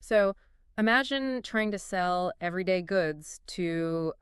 So imagine trying to sell everyday goods to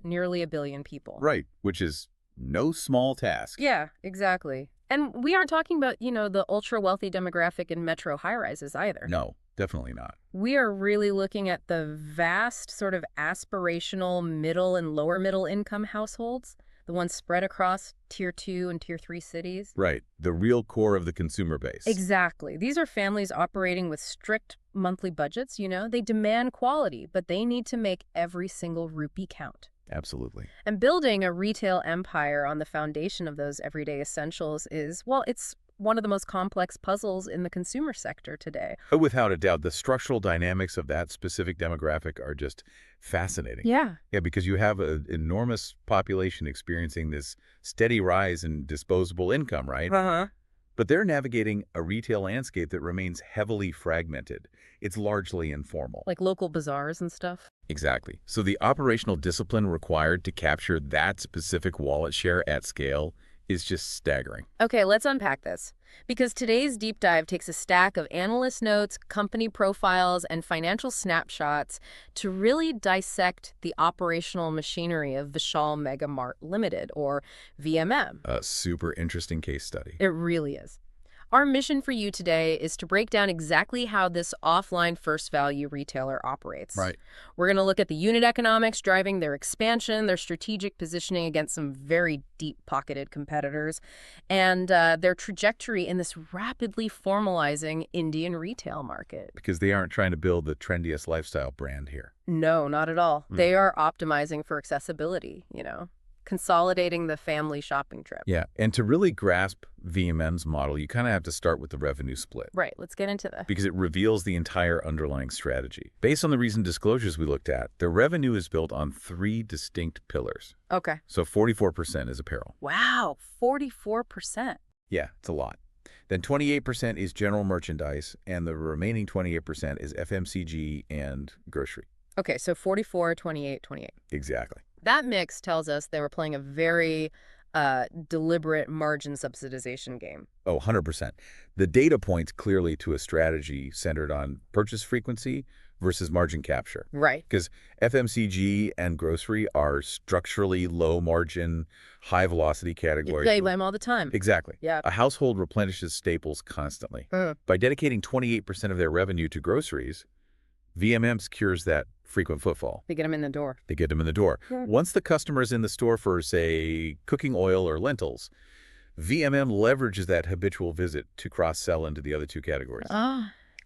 nearly a billion people. Right, which is no small task. Yeah, exactly. And we aren't talking about, the ultra-wealthy demographic in metro high-rises either. No, definitely not. We are really looking at the vast sort of aspirational middle and lower middle income households, the ones spread across tier 2 and tier 3 cities. Right, the real core of the consumer base. Exactly. These are families operating with strict monthly budgets, They demand quality, but they need to make every single rupee count. Absolutely. And building a retail empire on the foundation of those everyday essentials is, well, it's one of the most complex puzzles in the consumer sector today. But without a doubt, the structural dynamics of that specific demographic are just fascinating. Yeah. Yeah, because you have an enormous population experiencing this steady rise in disposable income, right? Uh-huh. But they're navigating a retail landscape that remains heavily fragmented. It's largely informal. Like local bazaars and stuff. Exactly. So the operational discipline required to capture that specific wallet share at scale is just staggering. Okay, let's unpack this. Because today's deep dive takes a stack of analyst notes, company profiles, and financial snapshots to really dissect the operational machinery of Vishal Mega Mart Limited, or VMM. A super interesting case study. It really is. Our mission for you today is to break down exactly how this offline first value retailer operates. Right. We're going to look at the unit economics driving their expansion, their strategic positioning against some very deep-pocketed competitors, and their trajectory in this rapidly formalizing Indian retail market. Because they aren't trying to build the trendiest lifestyle brand here. No, not at all. They are optimizing for accessibility, consolidating the family shopping trip. Yeah, and to really grasp VMM's model, you kind of have to start with the revenue split. Right, let's get into that. Because it reveals the entire underlying strategy. Based on the recent disclosures we looked at, their revenue is built on 3 distinct pillars. Okay. So 44% is apparel. Wow, 44%. Yeah, it's a lot. Then 28% is general merchandise, and the remaining 28% is FMCG and grocery. Okay, so 44, 28, 28. Exactly. That mix tells us they were playing a very deliberate margin subsidization game. Oh, 100%. The data points clearly to a strategy centered on purchase frequency versus margin capture. Right. Because FMCG and grocery are structurally low-margin, high-velocity categories. Yeah, you buy them all the time. Exactly. Yeah. A household replenishes staples constantly. By dedicating 28% of their revenue to groceries, VMM secures that frequent footfall. They get them in the door. They get them in the door. Yeah. Once the customer is in the store for, say, cooking oil or lentils, VMM leverages that habitual visit to cross-sell into the other 2 categories.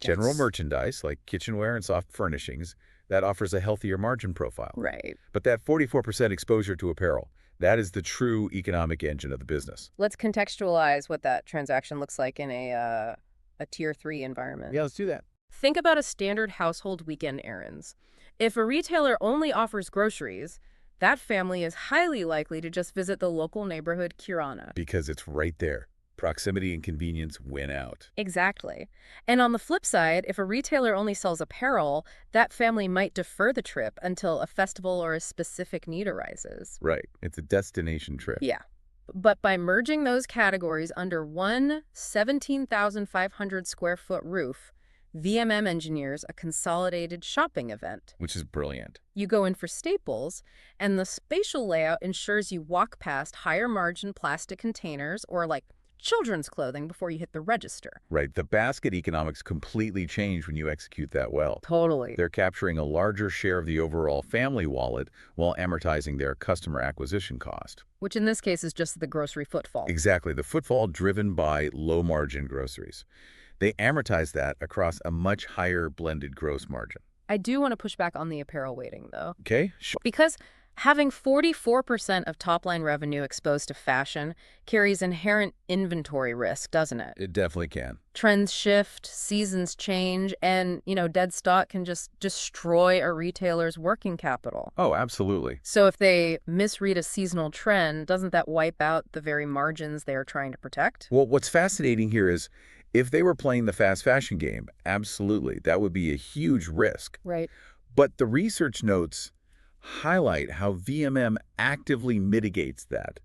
General merchandise, like kitchenware and soft furnishings, that offers a healthier margin profile. Right. But that 44% exposure to apparel, that is the true economic engine of the business. Let's contextualize what that transaction looks like in a tier 3 environment. Yeah, let's do that. Think about a standard household weekend errands. If a retailer only offers groceries, that family is highly likely to just visit the local neighborhood kirana. Because it's right there. Proximity and convenience win out. Exactly. And on the flip side, if a retailer only sells apparel, that family might defer the trip until a festival or a specific need arises. Right. It's a destination trip. Yeah. But by merging those categories under one 17,500 square foot roof, VMM engineers a consolidated shopping event. Which is brilliant. You go in for staples, and the spatial layout ensures you walk past higher margin plastic containers or like children's clothing before you hit the register. Right. The basket economics completely change when you execute that well. Totally. They're capturing a larger share of the overall family wallet while amortizing their customer acquisition cost. Which in this case is just the grocery footfall. Exactly. The footfall driven by low-margin groceries. They amortize that across a much higher blended gross margin. I do want to push back on the apparel weighting, though. Okay? Sure. Because having 44% of top-line revenue exposed to fashion carries inherent inventory risk, doesn't it? It definitely can. Trends shift, seasons change, and, dead stock can just destroy a retailer's working capital. Oh, absolutely. So if they misread a seasonal trend, doesn't that wipe out the very margins they are trying to protect? Well, what's fascinating here is if they were playing the fast fashion game, absolutely, that would be a huge risk. Right. But the research notes highlight how VMM actively mitigates that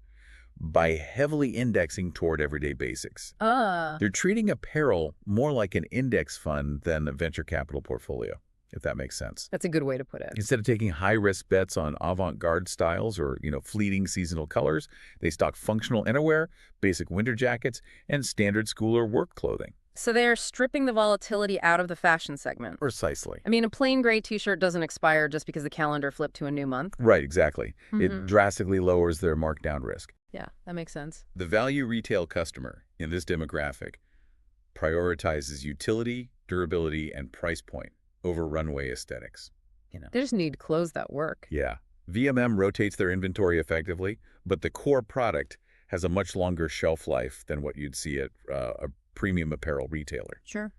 by heavily indexing toward everyday basics. They're treating apparel more like an index fund than a venture capital portfolio, if that makes sense. That's a good way to put it. Instead of taking high-risk bets on avant-garde styles or, fleeting seasonal colors, they stock functional innerwear, basic winter jackets, and standard school or work clothing. So they're stripping the volatility out of the fashion segment. Precisely. I mean, a plain gray t-shirt doesn't expire just because the calendar flipped to a new month. Right, exactly. It drastically lowers their markdown risk. Yeah, that makes sense. The value retail customer in this demographic prioritizes utility, durability, and price point over runway aesthetics. They just need clothes that work. Yeah. VMM rotates their inventory effectively, but the core product has a much longer shelf life than what you'd see at a premium apparel retailer. Sure.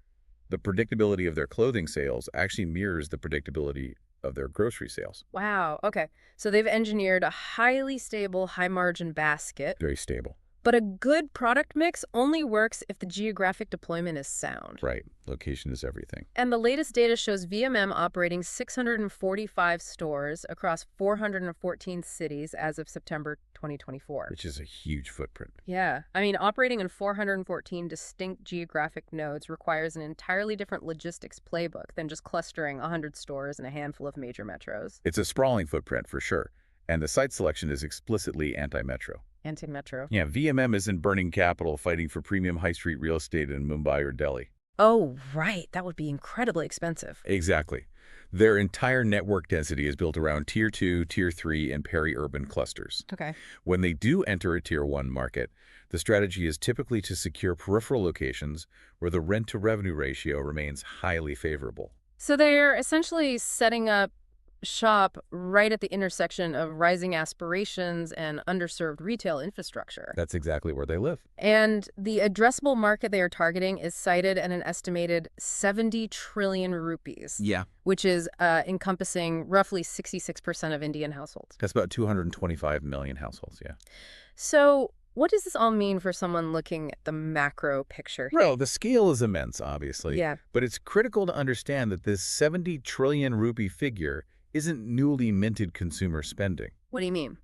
The predictability of their clothing sales actually mirrors the predictability of their grocery sales. Wow. Okay. So they've engineered a highly stable, high-margin basket. Very stable. But a good product mix only works if the geographic deployment is sound. Right. Location is everything. And the latest data shows VMM operating 645 stores across 414 cities as of September 2024. Which is a huge footprint. Yeah. I mean, operating in 414 distinct geographic nodes requires an entirely different logistics playbook than just clustering 100 stores in a handful of major metros. It's a sprawling footprint for sure. And the site selection is explicitly anti-metro. Anti-metro. Yeah, VMM isn't burning capital fighting for premium high street real estate in Mumbai or Delhi. Oh, right. That would be incredibly expensive. Exactly. Their entire network density is built around Tier 2, Tier 3, and peri-urban clusters. Okay. When they do enter a Tier 1 market, the strategy is typically to secure peripheral locations where the rent-to-revenue ratio remains highly favorable. So they're essentially setting up shop right at the intersection of rising aspirations and underserved retail infrastructure. That's exactly where they live. And the addressable market they are targeting is cited at an estimated 70 trillion rupees. Yeah. Which is encompassing roughly 66% of Indian households. That's about 225 million households, yeah. So what does this all mean for someone looking at the macro picture here? Well, the scale is immense, obviously. Yeah. But it's critical to understand that this 70 trillion rupee figure isn't newly minted consumer spending. What do you mean?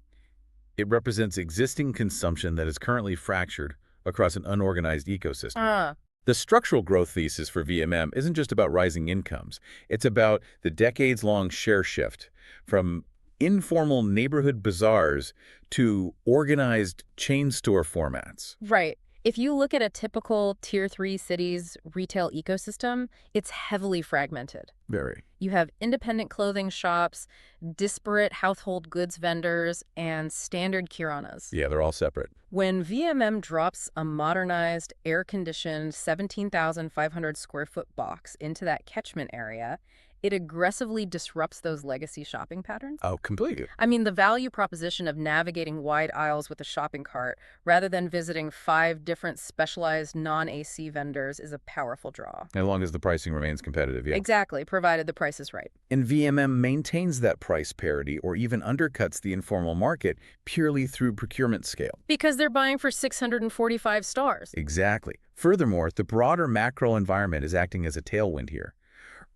It represents existing consumption that is currently fractured across an unorganized ecosystem. The structural growth thesis for VMM isn't just about rising incomes. It's about the decades-long share shift from informal neighborhood bazaars to organized chain store formats. Right. If you look at a typical Tier 3 city's retail ecosystem, it's heavily fragmented. Very. You have independent clothing shops, disparate household goods vendors, and standard kiranas. Yeah, they're all separate. When VMM drops a modernized, air-conditioned 17,500 square foot box into that catchment area, it aggressively disrupts those legacy shopping patterns. Oh, completely. I mean, the value proposition of navigating wide aisles with a shopping cart rather than visiting 5 different specialized non-AC vendors is a powerful draw. As long as the pricing remains competitive, yeah. Exactly, provided the price is right. And VMM maintains that price parity or even undercuts the informal market purely through procurement scale. Because they're buying for 645 stars. Exactly. Furthermore, the broader macro environment is acting as a tailwind here.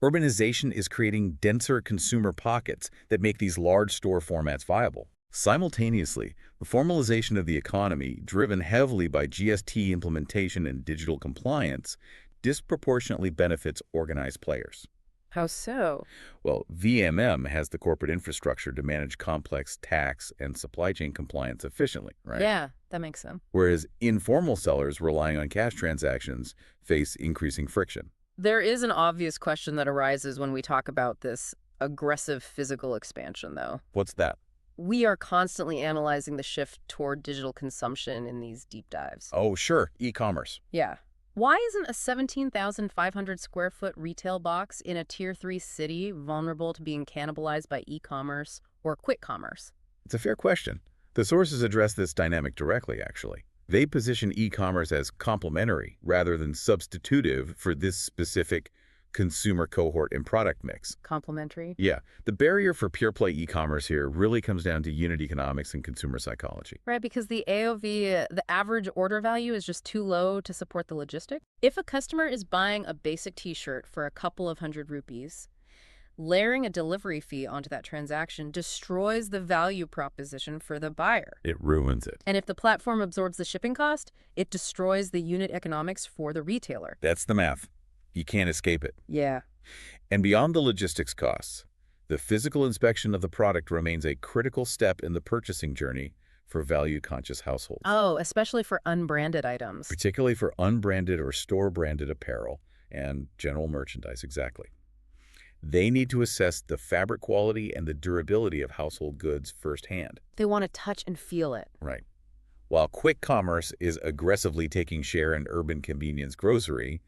Urbanization is creating denser consumer pockets that make these large store formats viable. Simultaneously, the formalization of the economy, driven heavily by GST implementation and digital compliance, disproportionately benefits organized players. How so? Well, VMM has the corporate infrastructure to manage complex tax and supply chain compliance efficiently, right? Yeah, that makes sense. Whereas informal sellers relying on cash transactions face increasing friction. There is an obvious question that arises when we talk about this aggressive physical expansion, though. What's that? We are constantly analyzing the shift toward digital consumption in these deep dives. Oh, sure. E-commerce. Yeah. Why isn't a 17,500 square foot retail box in a Tier 3 city vulnerable to being cannibalized by e-commerce or quick commerce? It's a fair question. The sources address this dynamic directly, actually. They position e-commerce as complementary rather than substitutive for this specific consumer cohort and product mix. Complementary? Yeah. The barrier for pure-play e-commerce here really comes down to unit economics and consumer psychology. Right, because the AOV, the average order value, is just too low to support the logistic. If a customer is buying a basic t-shirt for a couple of hundred rupees, Layering a delivery fee onto that transaction destroys the value proposition for the buyer. It ruins it. And if the platform absorbs the shipping cost, it destroys the unit economics for the retailer. That's the math. You can't escape it. Yeah. And beyond the logistics costs, the physical inspection of the product remains a critical step in the purchasing journey for value-conscious households. Oh, especially for unbranded items. Particularly for unbranded or store-branded apparel and general merchandise, exactly. They need to assess the fabric quality and the durability of household goods firsthand. They want to touch and feel it. Right. While quick commerce is aggressively taking share in urban convenience grocery,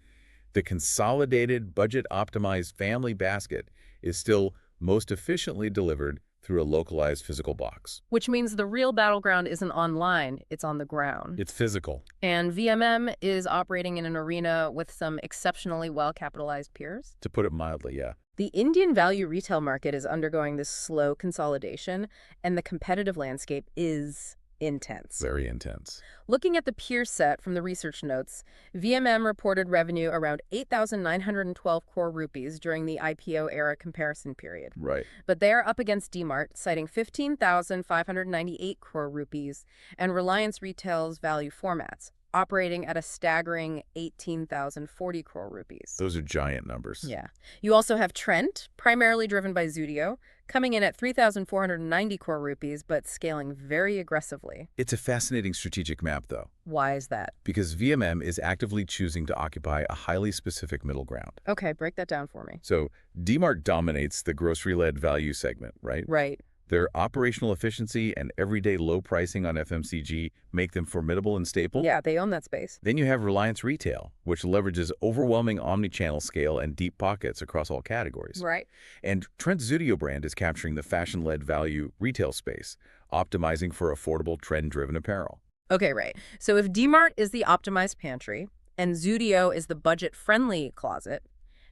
the consolidated, budget-optimized family basket is still most efficiently delivered through a localized physical box. Which means the real battleground isn't online, it's on the ground. It's physical. And VMM is operating in an arena with some exceptionally well-capitalized peers. To put it mildly, yeah. The Indian value retail market is undergoing this slow consolidation, and the competitive landscape is intense. Very intense. Looking at the peer set from the research notes, VMM reported revenue around 8,912 crore rupees during the IPO era comparison period. Right. But they are up against DMart, citing 15,598 crore rupees, and Reliance Retail's value formats, operating at a staggering 18,040 crore rupees. Those are giant numbers. Yeah. You also have Trent, primarily driven by Zudio, coming in at 3,490 crore rupees, but scaling very aggressively. It's a fascinating strategic map, though. Why is that? Because VMM is actively choosing to occupy a highly specific middle ground. Okay, break that down for me. So, DMart dominates the grocery-led value segment, right? Right. Their operational efficiency and everyday low pricing on FMCG make them formidable and staple. Yeah, they own that space. Then you have Reliance Retail, which leverages overwhelming omni-channel scale and deep pockets across all categories. Right. And Trent's Zudio brand is capturing the fashion-led value retail space, optimizing for affordable, trend-driven apparel. Okay, right. So if DMart is the optimized pantry and Zudio is the budget-friendly closet,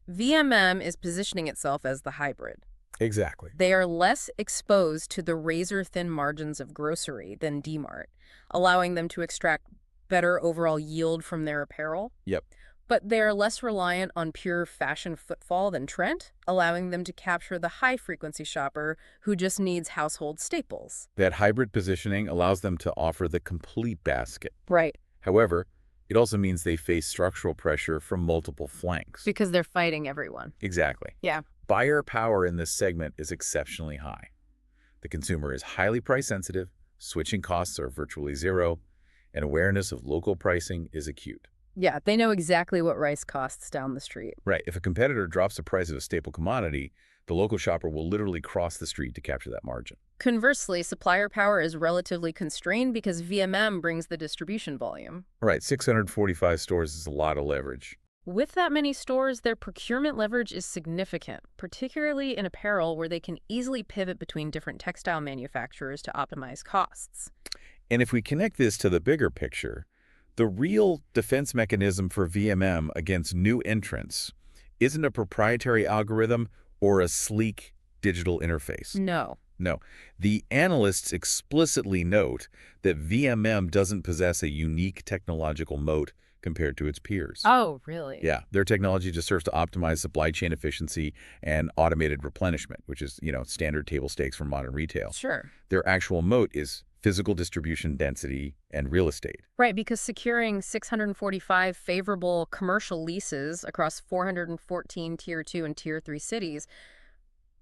VMM is positioning itself as the hybrid. Exactly. They are less exposed to the razor-thin margins of grocery than DMart, allowing them to extract better overall yield from their apparel. Yep. But they are less reliant on pure fashion footfall than Trent, allowing them to capture the high-frequency shopper who just needs household staples. That hybrid positioning allows them to offer the complete basket. Right. However, it also means they face structural pressure from multiple flanks. Because they're fighting everyone. Exactly. Yeah. Buyer power in this segment is exceptionally high. The consumer is highly price sensitive, switching costs are virtually zero, and awareness of local pricing is acute. Yeah, they know exactly what rice costs down the street. Right. If a competitor drops the price of a staple commodity, the local shopper will literally cross the street to capture that margin. Conversely, supplier power is relatively constrained because VMM brings the distribution volume. Right. 645 stores is a lot of leverage. With that many stores, their procurement leverage is significant, particularly in apparel where they can easily pivot between different textile manufacturers to optimize costs. And if we connect this to the bigger picture, the real defense mechanism for VMM against new entrants isn't a proprietary algorithm or a sleek digital interface. No. No. The analysts explicitly note that VMM doesn't possess a unique technological moat compared to its peers. Oh, really? Yeah, their technology just serves to optimize supply chain efficiency and automated replenishment, which is, standard table stakes for modern retail. Sure. Their actual moat is physical distribution density and real estate. Right, because securing 645 favorable commercial leases across 414 Tier 2 and Tier 3 cities,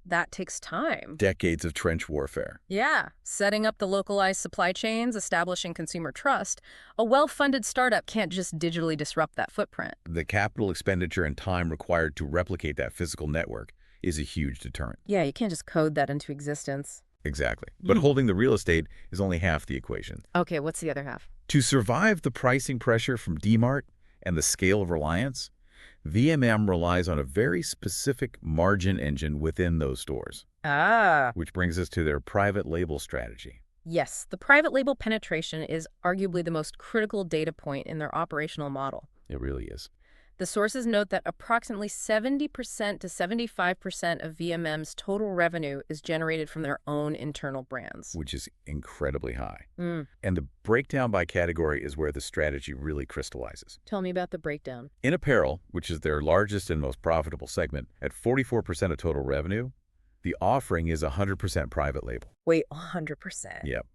that takes time. Decades of trench warfare. Yeah, setting up the localized supply chains, establishing consumer trust. A well-funded startup can't just digitally disrupt that footprint. The capital expenditure and time required to replicate that physical network is a huge deterrent. Yeah, you can't just code that into existence. Exactly. But holding the real estate is only half the equation. Okay, what's the other half? To survive the pricing pressure from DMart and the scale of Reliance, VMM relies on a very specific margin engine within those stores. Ah. Which brings us to their private label strategy. Yes, the private label penetration is arguably the most critical data point in their operational model. It really is. The sources note that approximately 70% to 75% of VMM's total revenue is generated from their own internal brands. Which is incredibly high. Mm. And the breakdown by category is where the strategy really crystallizes. Tell me about the breakdown. In apparel, which is their largest and most profitable segment, at 44% of total revenue, the offering is 100% private label. Wait, 100%? Yep.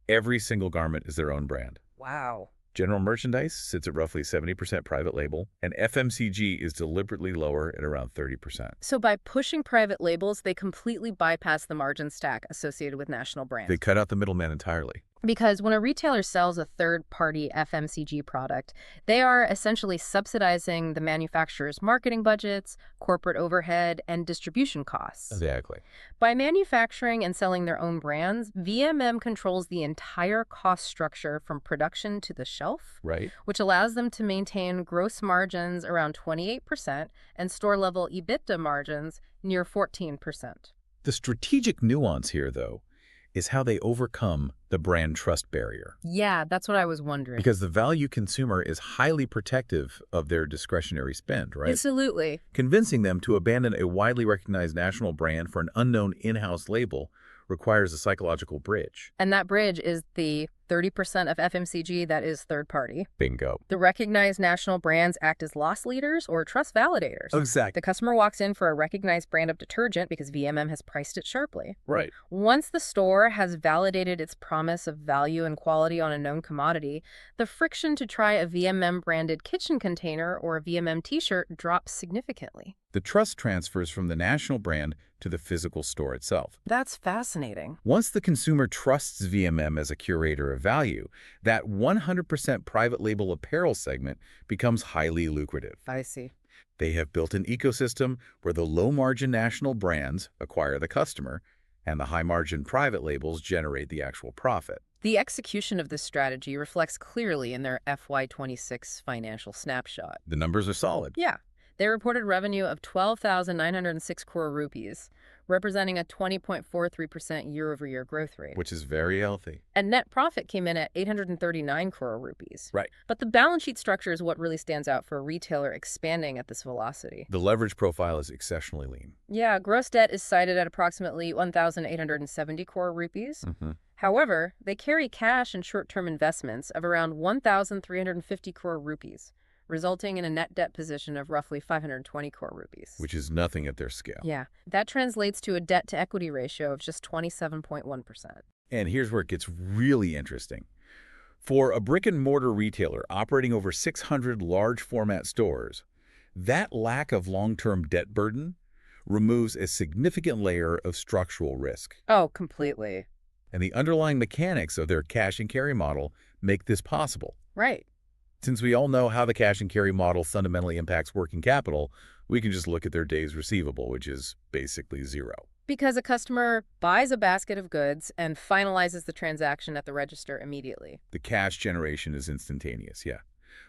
Every single garment is their own brand. Wow. General merchandise sits at roughly 70% private label, and FMCG is deliberately lower at around 30%. So by pushing private labels, they completely bypass the margin stack associated with national brands. They cut out the middleman entirely. Because when a retailer sells a third-party FMCG product, they are essentially subsidizing the manufacturer's marketing budgets, corporate overhead, and distribution costs. Exactly. By manufacturing and selling their own brands, VMM controls the entire cost structure from production to the shelf, Right. which allows them to maintain gross margins around 28% and store-level EBITDA margins near 14%. The strategic nuance here, though, is how they overcome the brand trust barrier. Yeah, that's what I was wondering. Because the value consumer is highly protective of their discretionary spend, right? Absolutely. Convincing them to abandon a widely recognized national brand for an unknown in-house label requires a psychological bridge. And that bridge is the 30% of FMCG that is third party. Bingo. The recognized national brands act as loss leaders or trust validators. Exactly. The customer walks in for a recognized brand of detergent because VMM has priced it sharply. Right. Once the store has validated its promise of value and quality on a known commodity, the friction to try a VMM-branded kitchen container or a VMM t-shirt drops significantly. The trust transfers from the national brand to the physical store itself. That's fascinating. Once the consumer trusts VMM as a curator of value, that 100% private label apparel segment becomes highly lucrative. I see. They have built an ecosystem where the low-margin national brands acquire the customer, and the high-margin private labels generate the actual profit. The execution of this strategy reflects clearly in their FY26 financial snapshot. The numbers are solid. Yeah. They reported revenue of 12,906 crore rupees, representing a 20.43% year-over-year growth rate. Which is very healthy. And net profit came in at 839 crore rupees. Right. But the balance sheet structure is what really stands out for a retailer expanding at this velocity. The leverage profile is exceptionally lean. Yeah, gross debt is cited at approximately 1,870 crore rupees. Mm-hmm. However, they carry cash and short-term investments of around 1,350 crore rupees, resulting in a net debt position of roughly 520 crore rupees. Which is nothing at their scale. Yeah, that translates to a debt-to-equity ratio of just 27.1%. And here's where it gets really interesting. For a brick-and-mortar retailer operating over 600 large-format stores, that lack of long-term debt burden removes a significant layer of structural risk. Oh, completely. And the underlying mechanics of their cash-and-carry model make this possible. Right. Since we all know how the cash-and-carry model fundamentally impacts working capital, we can just look at their days receivable, which is basically zero. Because a customer buys a basket of goods and finalizes the transaction at the register immediately. The cash generation is instantaneous, yeah.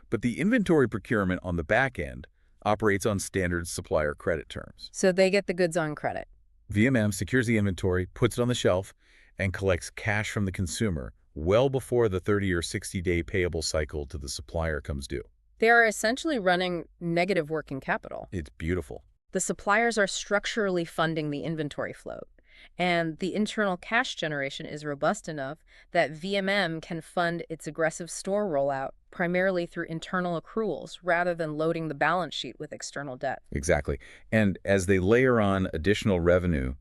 But the inventory procurement on the back end operates on standard supplier credit terms. So they get the goods on credit. VMM secures the inventory, puts it on the shelf, and collects cash from the consumer well before the 30 or 60-day payable cycle to the supplier comes due. They are essentially running negative working capital. It's beautiful. The suppliers are structurally funding the inventory float, and the internal cash generation is robust enough that VMM can fund its aggressive store rollout primarily through internal accruals rather than loading the balance sheet with external debt. Exactly. And as they layer on additional revenue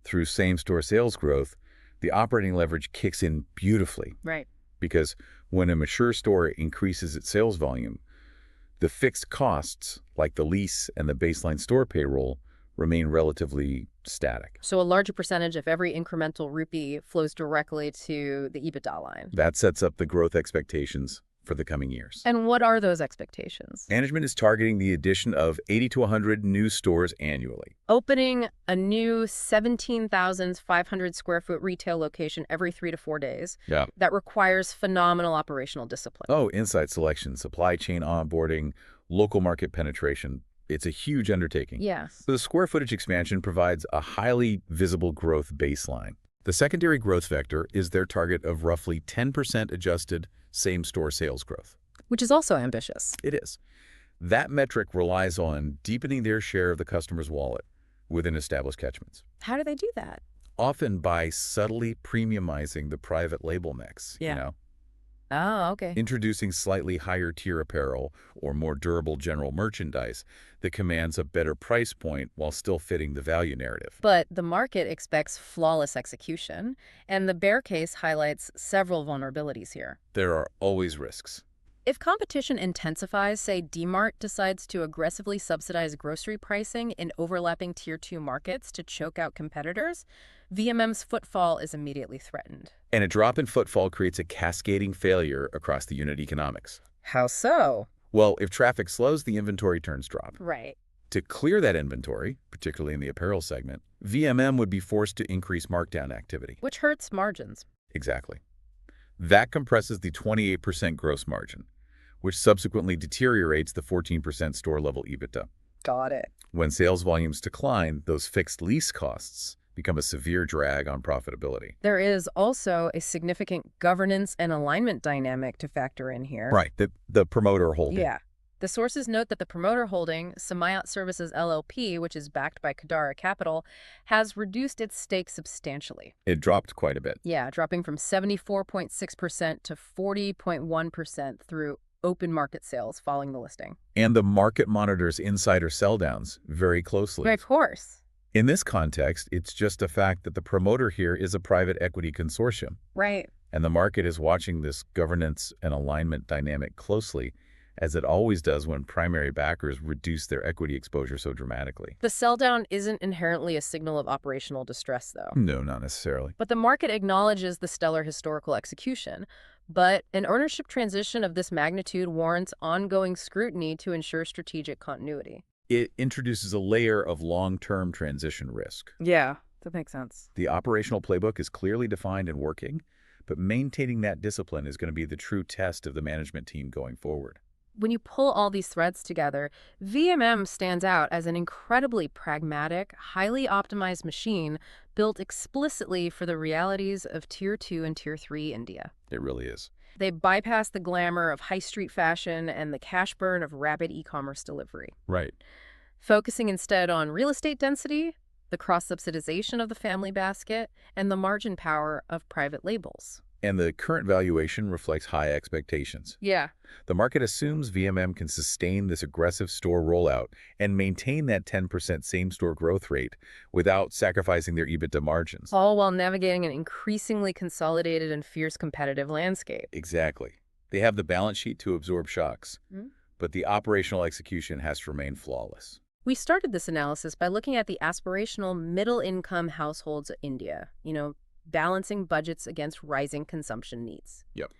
through same-store sales growth, the operating leverage kicks in beautifully. Right. Because when a mature store increases its sales volume, the fixed costs, like the lease and the baseline store payroll, remain relatively static. So a larger percentage of every incremental rupee flows directly to the EBITDA line. That sets up the growth expectations for the coming years. And what are those expectations? Management is targeting the addition of 80 to 100 new stores annually. Opening a new 17,500 square foot retail location every 3 to 4 days. Yeah. That requires phenomenal operational discipline. Oh, insight selection, supply chain onboarding, local market penetration. It's a huge undertaking. Yes. So the square footage expansion provides a highly visible growth baseline. The secondary growth vector is their target of roughly 10% adjusted same-store sales growth. Which is also ambitious. It is. That metric relies on deepening their share of the customer's wallet within established catchments, How do they do that? often by subtly premiumizing the private label mix, Yeah. Oh, okay. introducing slightly higher tier apparel or more durable general merchandise that commands a better price point while still fitting the value narrative. But the market expects flawless execution, and the bear case highlights several vulnerabilities here. There are always risks. If competition intensifies, say Mart decides to aggressively subsidize grocery pricing in overlapping Tier 2 markets to choke out competitors, VMM's footfall is immediately threatened. And a drop in footfall creates a cascading failure across the unit economics. How so? Well, if traffic slows, the inventory turns drop. Right. To clear that inventory, particularly in the apparel segment, VMM would be forced to increase markdown activity. Which hurts margins. Exactly. That compresses the 28% gross margin, which subsequently deteriorates the 14% store-level EBITDA. Got it. When sales volumes decline, those fixed lease costs become a severe drag on profitability. There is also a significant governance and alignment dynamic to factor in here. Right, the promoter holding. Yeah. The sources note that the promoter holding, Samayat Services LLP, which is backed by Kadara Capital, has reduced its stake substantially. It dropped quite a bit. Yeah, dropping from 74.6% to 40.1% through open market sales following the listing. And the market monitors insider sell-downs very closely. Of course. In this context, it's just a fact that the promoter here is a private equity consortium. Right. And the market is watching this governance and alignment dynamic closely, as it always does when primary backers reduce their equity exposure so dramatically. The sell-down isn't inherently a signal of operational distress, though. No, not necessarily. But the market acknowledges the stellar historical execution. But an ownership transition of this magnitude warrants ongoing scrutiny to ensure strategic continuity. It introduces a layer of long-term transition risk. Yeah, that makes sense. The operational playbook is clearly defined and working, but maintaining that discipline is going to be the true test of the management team going forward. When you pull all these threads together, VMM stands out as an incredibly pragmatic, highly optimized machine built explicitly for the realities of Tier 2 and Tier 3 India. It really is. They bypass the glamour of high street fashion and the cash burn of rapid e-commerce delivery, Right. focusing instead on real estate density, the cross-subsidization of the family basket, and the margin power of private labels. And the current valuation reflects high expectations. Yeah. The market assumes VMM can sustain this aggressive store rollout and maintain that 10% same-store growth rate without sacrificing their EBITDA margins. All while navigating an increasingly consolidated and fierce competitive landscape. Exactly. They have the balance sheet to absorb shocks, Mhm. but the operational execution has to remain flawless. We started this analysis by looking at the aspirational middle-income households of India, balancing budgets against rising consumption needs. Yep.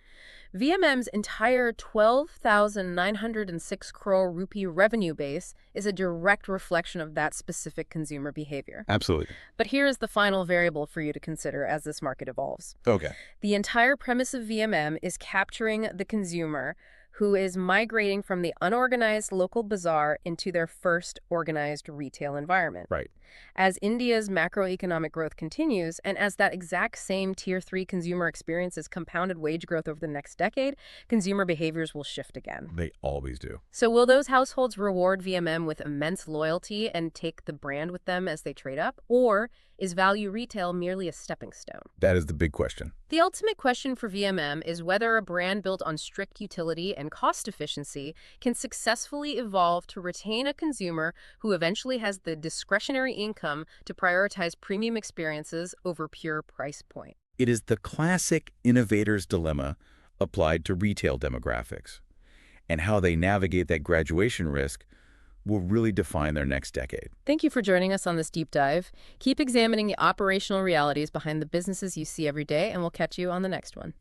VMM's entire 12,906 crore rupee revenue base is a direct reflection of that specific consumer behavior. Absolutely. But here is the final variable for you to consider as this market evolves. Okay. The entire premise of VMM is capturing the consumer who is migrating from the unorganized local bazaar into their first organized retail environment. Right. As India's macroeconomic growth continues, and as that exact same Tier 3 consumer experiences compounded wage growth over the next decade, consumer behaviors will shift again. They always do. So will those households reward VMM with immense loyalty and take the brand with them as they trade up? Or is value retail merely a stepping stone? That is the big question. The ultimate question for VMM is whether a brand built on strict utility and cost efficiency can successfully evolve to retain a consumer who eventually has the discretionary income to prioritize premium experiences over pure price point. It is the classic innovator's dilemma applied to retail demographics, and how they navigate that graduation risk will really define their next decade. Thank you for joining us on this deep dive. Keep examining the operational realities behind the businesses you see every day, and we'll catch you on the next one.